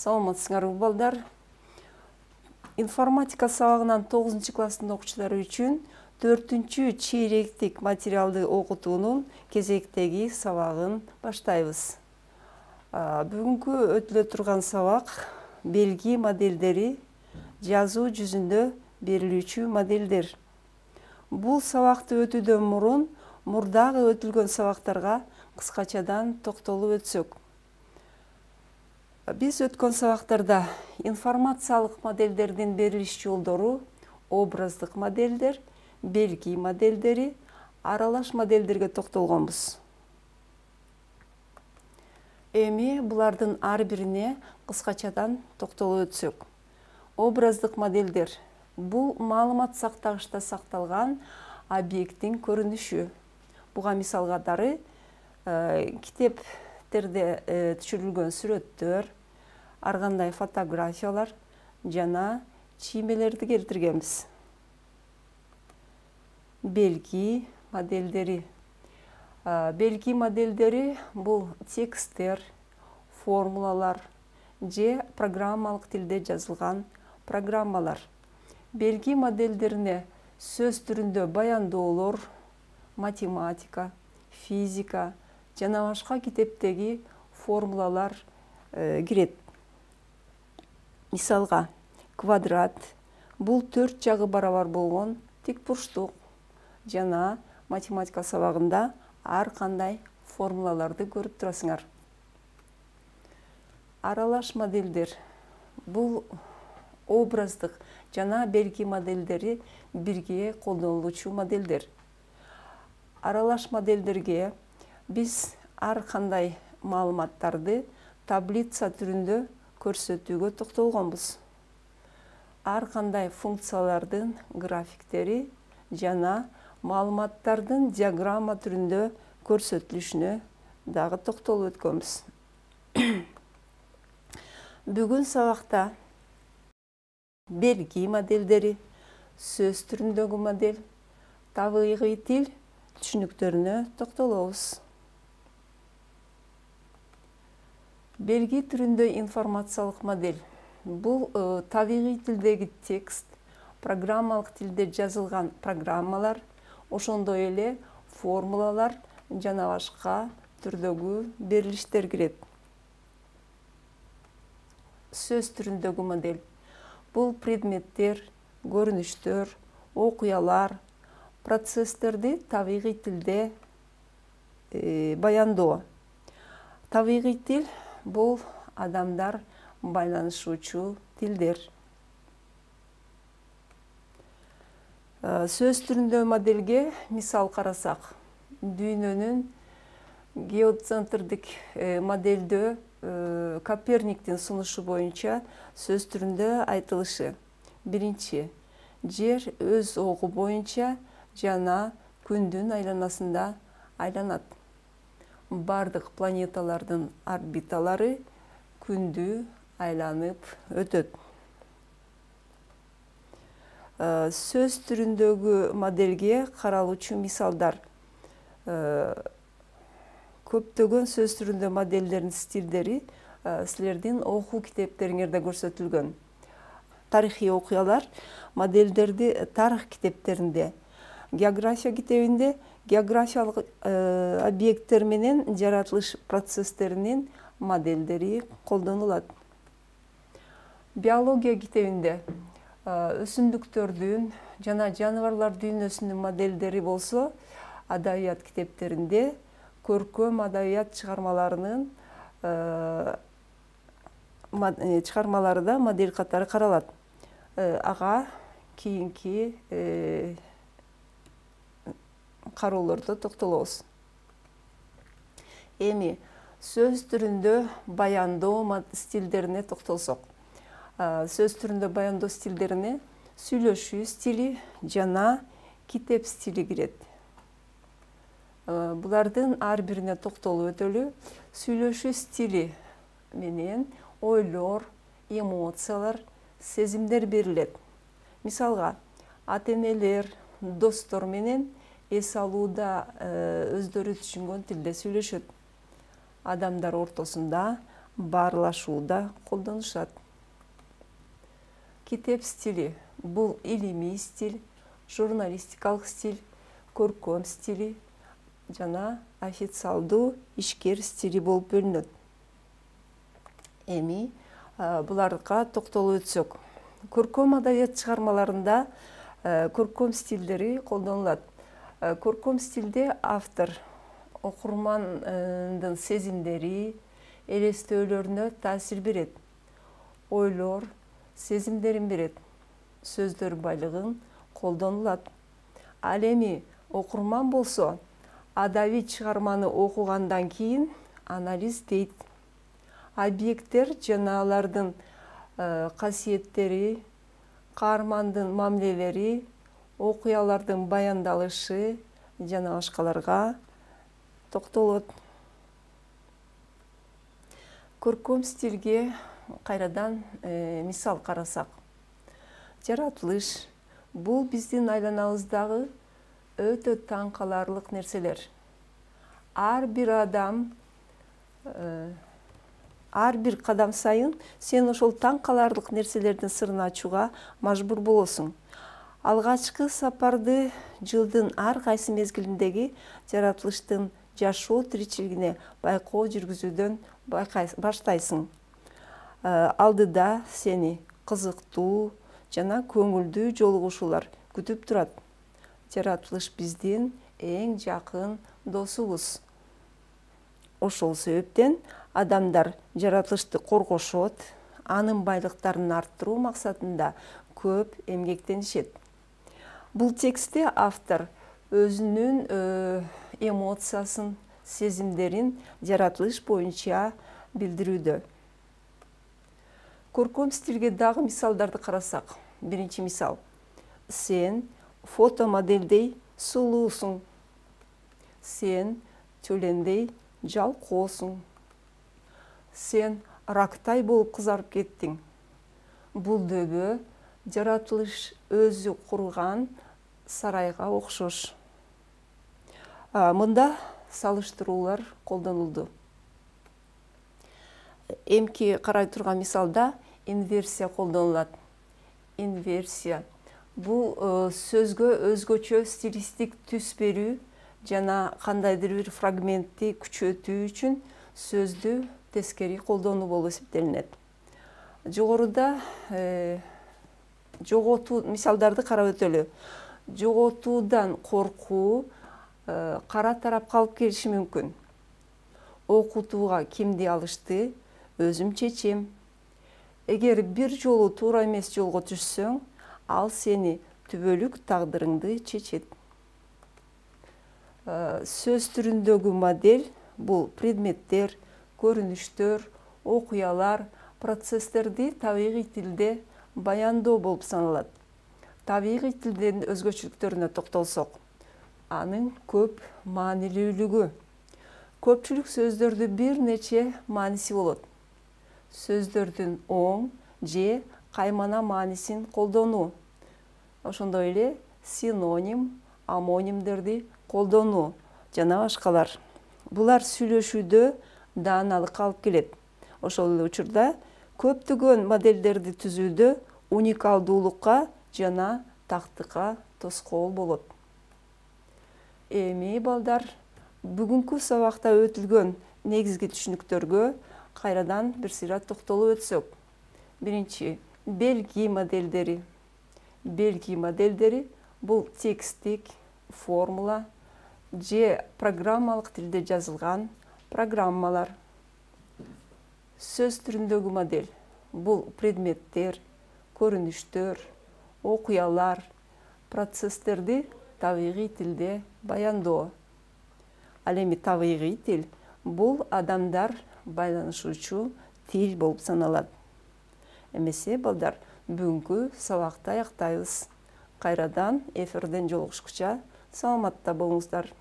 Саламатсыңарбы балдар. Информатика сабагынан 9 класстын окуучулары үчүн 4 чейректик материалды окутуунун кезектеги сабагын баштайбыз. Бүгүнкү өтүлө турган сабак белги моделдери, жазуу жүзүндө берилүүчү моделдер. Бул сабакты өтүүдөн мурун мурдагы өтүлгөн сабактарга кыскачадан токтолуп өтсөк. Биз өткөн сабактарда информациялык модельдердин берилиш жолдору, образдык модельдер, белги модельдери, аралаш модельдерге токтолгонбуз. Эми булардын ар бирине кыскачадан токтолуп өтсөк. Образдык модельдер бул маалымат сактагычта сакталган объекттин көрүнүшү. Буга мисал катары китептерде түшүрүлгөн сүрөттөр, ар кандай фотографиялар жана чиймелерди келтиргенбиз. Белги модельдери. Белги модельдери бул тексттер, формулалар же программалык тилде жазылган программалар. Белги модельдерине сөз түрүндө баяндоолор, математика, физика жана башка китептеги формулалар кирет. Мисалга, квадрат бул 4 жагы барабар болгон тик бурчтук жана математика сабагында ар кандай формулаларды көрүп турасыңар. Аралаш модельдер бул образдык жана белги модельдери бирге колдонулуучу модельдер. Аралаш модельдерге биз ар кандай маалыматтарды таблица түрүндө көрсөтүүгө токтолгонбуз. Ар кандай функциялардын графиктери жана маалыматтардын диаграмма түрүндө көрсөтүлүшүнө дагы токтолуп өткөнбүз. Бүгүн сабакта белги модельдери, сөз түрүндөгү модель, табигый тил түшүнүктөрүнө токтолобуз. Белги түрүндө информациялык модель. Бул табигый тилдеги текст, программалык тилде жазылган программалар, ошондой эле формулалар жана башка түрдөгү берилиштер кирет. Сөз түрүндөгү модель. Бул предметтер, көрүнүштөр, окуялар, процесстерди табигый тилде баяндоо. Табигый тил бул адамдар байланышуучу тилдер. Сөз түрүндө модельге мисал карасак, дүйнөнүн геоцентрдик модельдөө Коперниктин сунушу боюнча сөз түрүндө айтылышы. Биринчи, жер өз огу боюнча жана күндүн айланасында айланат. Бардык планеталардын орбиталары күндү айланып өтөт. Сөз түрүндөгү модельге каралуучу мисалдар. Көптөгөн сөз түрүндө модельдердин стилдери силердин окуу китептериңерде көрсөтүлгөн. Тарыхый окуялар модельдерди тарых китептеринде, география китебинде географиялык объекттер менен жаратылыш процесстеринин модельдери колдонулат. Биология китебинде өсүмдүктөрдүн жана жаныбарлар дүйнөсүнүн модельдери болсо, адабият китептеринде көркөм адабият чыгармаларынын чыгармаларда модель катары каралат. Ага кийинки кароолордо токтолобуз. Эми сөз түрүндө баяндоо стилдерине токтолсок. Сөз түрүндө баяндоо стилдерине сүйлөшүү стили жана китеп стили кирет. Булардын ар бирине токтолуп өтөлү. Сүйлөшүү стили менен ойлор, эмоциялар, сезимдер берилет. Мисалга, ата-энелер, достор менен эс алууда өздөрү түшүнгөн тилде сүйлөшөт. Адамдар ортосунда баарлашууда колдонушат. Китеп стили бул илимий стиль, журналистикалык стиль, көркөм стили жана официалдуу ишкер стили болуп бөлүнөт. Эми буларга токтолуп өтсөк, көркөм адабият чыгармаларында көркөм стилдери колдонулат. Көркөм стилде автор окурмандын сезимдери, элестөөлөрүнө таасир берет, ойлор, сезимдерин берет, сөздөр байлыгын колдонулат. Ал эми окурман болсо, адабий чыгарманы окугандан кийин анализ дейт. Объекттер жана алардын касиеттери, каармандын мамилелери, окуялардын баяндалышы жана башкаларга токтолот. Көркөм стилге кайрадан мисал карасак, жаратылыш бул биздин айланабыздагы өтө таң каларлык нерселер. Ар бир адам, ар бир кадам сайын сен ошол таң каларлык нерселердин сырын ачууга мажбур болосуң. Алгачкы сапарды жылдын ар кайсы мезгилиндеги жаратылыштын жашоо тиричилигине байкоо жүргүзүүдөн баштайсың. Алдыда сени кызыктуу жана көңүлдүү жолугушуулар күтүп турат. Жаратылыш биздин эң жакын досубуз. Ошол себептен адамдар жаратылышты коргошот, анын байлыктарын арттыруу максатында көп эмгектенишет. Бул текстте автор өзүнүн эмоциясын, сезимдерин жаратылыш боюнча билдирүүдө. Көркөм стилге дагы мисалдарды карасак. Биринчи мисал. Сен фотомоделдей сулуусуң. Сен чөлөндей жалкоосуң. Сен рактай болуп кызарып кеттиң. Бул дөбө жаратылыш өзү курган сарайга окшош. Мында салыштыруулар колдонулду. Эмки карай турган мисалда инверсия колдонулат. Инверсия бул сөзгө өзгөчө стилистик түс берүү жана кандайдыр бир фрагментти күчөтүү үчүн сөздү тескери колдонуу болуп эсептелинет. Жогоруда жоготуу мисалдарды карап өтөлү. Жоготуудан коркуу кара тарапка алып келиши мүмкүн. Окутууга кимди алышты, өзүм чечем. Эгер бир жолу туура эмес жолго түшсөң, ал сени түбөлүк тагдырыңды чечет. Сөз түрүндөгү модель бул предметтер, көрүнүштөр, окуялар, процесстерди табигый тилде баяндоо болуп саналат. Табигый тилдин өзгөчөлүктөрүнө токтолсок, анын көп маанилүүлүгү. Көпчүлүк сөздөрдү бир нече мааниси болот. Сөздөрдүн оң же каймана маанисин колдонуу. Ошондой эле синоним, амонимдерди колдонуу жана башкалар. Булар сүйлөшүүдө дааналыкка алып келет. Ошол эле учурда көптөгөн модельдерди түзүүдө уникалдуулукка жана тактыкка тоскоол болот. Эми балдар, бүгүнкү сабакта өтүлгөн негизги түшүнүктөргө кайрадан бир сыйра токтолуп өтсөк. Биринчи, белги модельдери. Белги модельдери бул текстик формула же программалык тилде жазылган программалар. Сөз түрүндөгү модель бул предметтер, көрүнүштөр, окуялар, процесстерди табигый тилде баяндоо. Ал эми табигый тил бул адамдар байланышуучу тил болуп саналат. Эмесе балдар, бүгүнкү сабакты аяктайбыз. Кайрадан эфирден жолугушкуча саламатта болуңуздар.